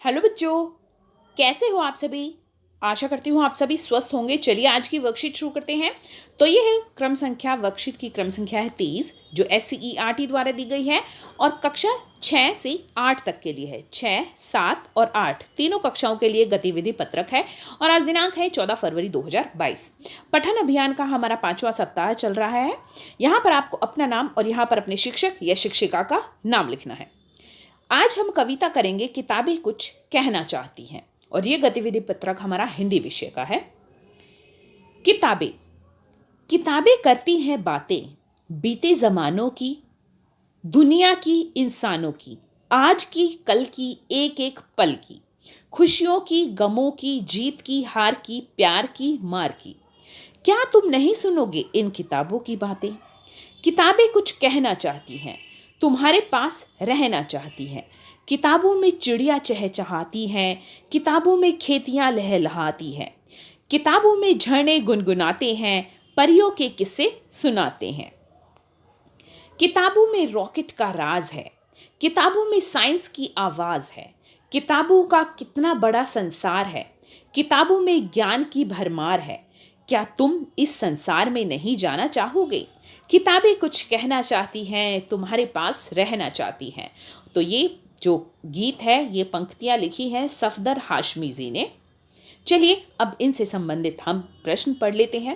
Hello बच्चों, कैसे हो आप सभी। आशा करती हूँ आप सभी स्वस्थ होंगे। चलिए आज की वर्कशीट शुरू करते हैं। तो ये है क्रम संख्या, वर्कशीट की क्रम संख्या है 30 जो SCERT द्वारा दी गई है और कक्षा 6 से 8 तक के लिए है। 6, 7 और 8 तीनों कक्षाओं के लिए गतिविधि पत्रक है और आज दिनांक है 14 फरवरी 2022। पठन अभियान का हमारा 5वां सप्ताह चल रहा है। यहाँ पर आपको अपना नाम और यहाँ पर अपने शिक्षक या शिक्षिका का नाम लिखना है। आज हम कविता करेंगे किताबें कुछ कहना चाहती हैं और ये गतिविधि पत्रक हमारा हिंदी विषय का है। किताबें किताबें करती हैं बातें बीते जमानों की, दुनिया की, इंसानों की, आज की, कल की, एक एक पल की, खुशियों की, गमों की, जीत की, हार की, प्यार की, मार की। क्या तुम नहीं सुनोगे इन किताबों की बातें। किताबें कुछ कहना चाहती हैं, तुम्हारे पास रहना चाहती हैं। किताबों में चिड़िया चहचहाती हैं, किताबों में खेतियां लहलहाती हैं, किताबों में झरने गुनगुनाते हैं, परियों के किस्से सुनाते हैं। किताबों में रॉकेट का राज है, किताबों में साइंस की आवाज है। किताबों का कितना बड़ा संसार है, किताबों में ज्ञान की भरमार है। क्या तुम इस संसार में नहीं जाना चाहोगे। किताबें कुछ कहना चाहती हैं, तुम्हारे पास रहना चाहती हैं। तो ये जो गीत है, ये पंक्तियां लिखी हैं सफदर हाशमी जी ने। चलिए अब इनसे संबंधित हम प्रश्न पढ़ लेते हैं।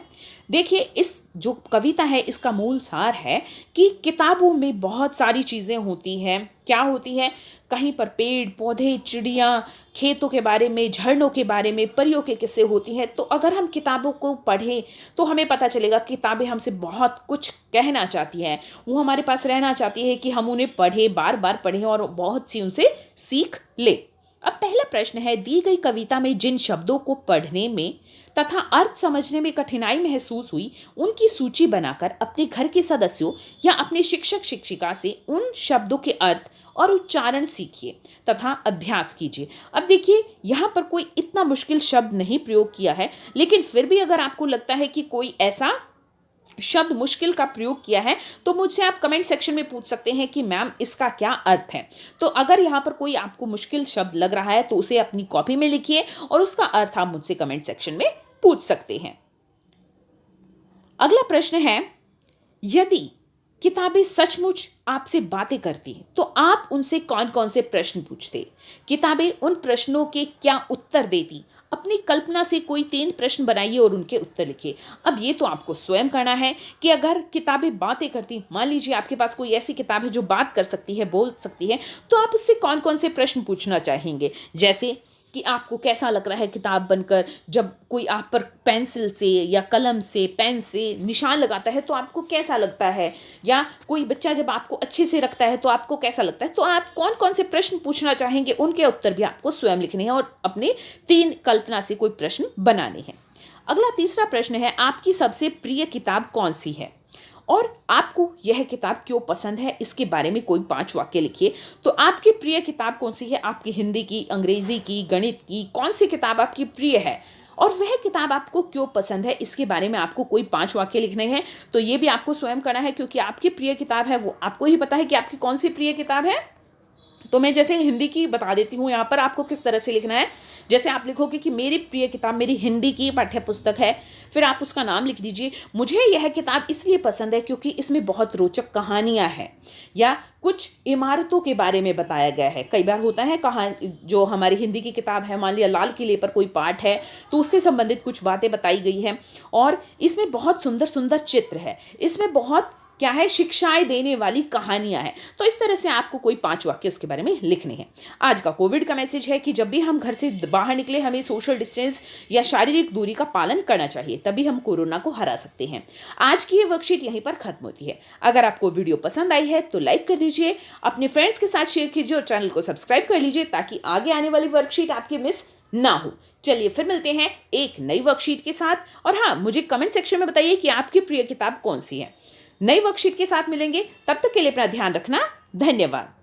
देखिए, इस जो कविता है इसका मूल सार है कि किताबों में बहुत सारी चीज़ें होती हैं। क्या होती है, कहीं पर पेड़ पौधे, चिड़िया, खेतों के बारे में, झरनों के बारे में, परियों के किस्से होती हैं। तो अगर हम किताबों को पढ़ें तो हमें पता चलेगा किताबें हमसे बहुत कुछ कहना चाहती हैं। वो हमारे पास रहना चाहती है कि हम उन्हें पढ़ें, बार बार पढ़ें और बहुत सी उनसे सीख लें। अब पहला प्रश्न है, दी गई कविता में जिन शब्दों को पढ़ने में तथा अर्थ समझने में कठिनाई महसूस हुई उनकी सूची बनाकर अपने घर के सदस्यों या अपने शिक्षक शिक्षिका से उन शब्दों के अर्थ और उच्चारण सीखिए तथा अभ्यास कीजिए। अब देखिए, यहाँ पर कोई इतना मुश्किल शब्द नहीं प्रयोग किया है, लेकिन फिर भी अगर आपको लगता है कि कोई ऐसा शब्द मुश्किल का प्रयोग किया है तो मुझसे आप कमेंट सेक्शन में पूछ सकते हैं कि मैम इसका क्या अर्थ है। तो अगर यहाँ पर कोई आपको मुश्किल शब्द लग रहा है तो उसे अपनी कॉपी में लिखिए और उसका अर्थ आप मुझसे कमेंट सेक्शन में पूछ सकते हैं। अगला प्रश्न है, यदि किताबें सचमुच आपसे बातें करती तो आप उनसे कौन कौन से प्रश्न पूछते। किताबें उन प्रश्नों के क्या उत्तर देती। अपनी कल्पना से कोई 3 प्रश्न बनाइए और उनके उत्तर लिखिए। अब ये तो आपको स्वयं करना है कि अगर किताबें बातें करती, मान लीजिए आपके पास कोई ऐसी किताब है जो बात कर सकती है, बोल सकती है, तो आप उससे कौन कौन से प्रश्न पूछना चाहेंगे। जैसे कि आपको कैसा लग रहा है किताब बनकर, जब कोई आप पर पेंसिल से या कलम से, पेन से निशान लगाता है तो आपको कैसा लगता है, या कोई बच्चा जब आपको अच्छे से रखता है तो आपको कैसा लगता है। तो आप कौन कौन से प्रश्न पूछना चाहेंगे, उनके उत्तर भी आपको स्वयं लिखने हैं और अपने 3 कल्पना से कोई प्रश्न बनाने हैं। अगला तीसरा प्रश्न है, आपकी सबसे प्रिय किताब कौन सी है और आपको यह किताब क्यों पसंद है, इसके बारे में कोई 5 वाक्य लिखिए। तो आपकी प्रिय किताब कौन सी है, आपकी हिंदी की, अंग्रेजी की, गणित की, कौन सी किताब आपकी प्रिय है और वह किताब आपको क्यों पसंद है, इसके बारे में आपको कोई 5 वाक्य लिखने हैं। तो ये भी आपको स्वयं करना है क्योंकि आपकी प्रिय किताब है, वो आपको ही पता है कि आपकी कौन सी प्रिय किताब है। तो मैं जैसे हिंदी की बता देती हूँ, यहाँ पर आपको किस तरह से लिखना है। जैसे आप लिखोगे कि मेरी प्रिय किताब मेरी हिंदी की पाठ्य पुस्तक है, फिर आप उसका नाम लिख दीजिए। मुझे यह किताब इसलिए पसंद है क्योंकि इसमें बहुत रोचक कहानियाँ हैं या कुछ इमारतों के बारे में बताया गया है। कई बार होता है कहानी, जो हमारी हिंदी की किताब है, मान लिया लाल किले पर कोई पाठ है तो उससे संबंधित कुछ बातें बताई गई हैं और इसमें बहुत सुंदर सुंदर चित्र है, इसमें बहुत क्या है, शिक्षाएं देने वाली कहानियां हैं। तो इस तरह से आपको कोई 5 वाक्य उसके बारे में लिखने हैं। आज का कोविड का मैसेज है कि जब भी हम घर से बाहर निकले हमें सोशल डिस्टेंस या शारीरिक दूरी का पालन करना चाहिए, तभी हम कोरोना को हरा सकते हैं। आज की ये वर्कशीट यहीं पर खत्म होती है। अगर आपको वीडियो पसंद आई है तो लाइक कर दीजिए, अपने फ्रेंड्स के साथ शेयर कीजिए और चैनल को सब्सक्राइब कर लीजिए ताकि आगे आने वाली वर्कशीट आपकी मिस ना हो। चलिए फिर मिलते हैं एक नई वर्कशीट के साथ। और हाँ, मुझे कमेंट सेक्शन में बताइए कि आपकी प्रिय किताब कौन सी है। नई वर्कशीट के साथ मिलेंगे, तब तक के लिए अपना ध्यान रखना। धन्यवाद।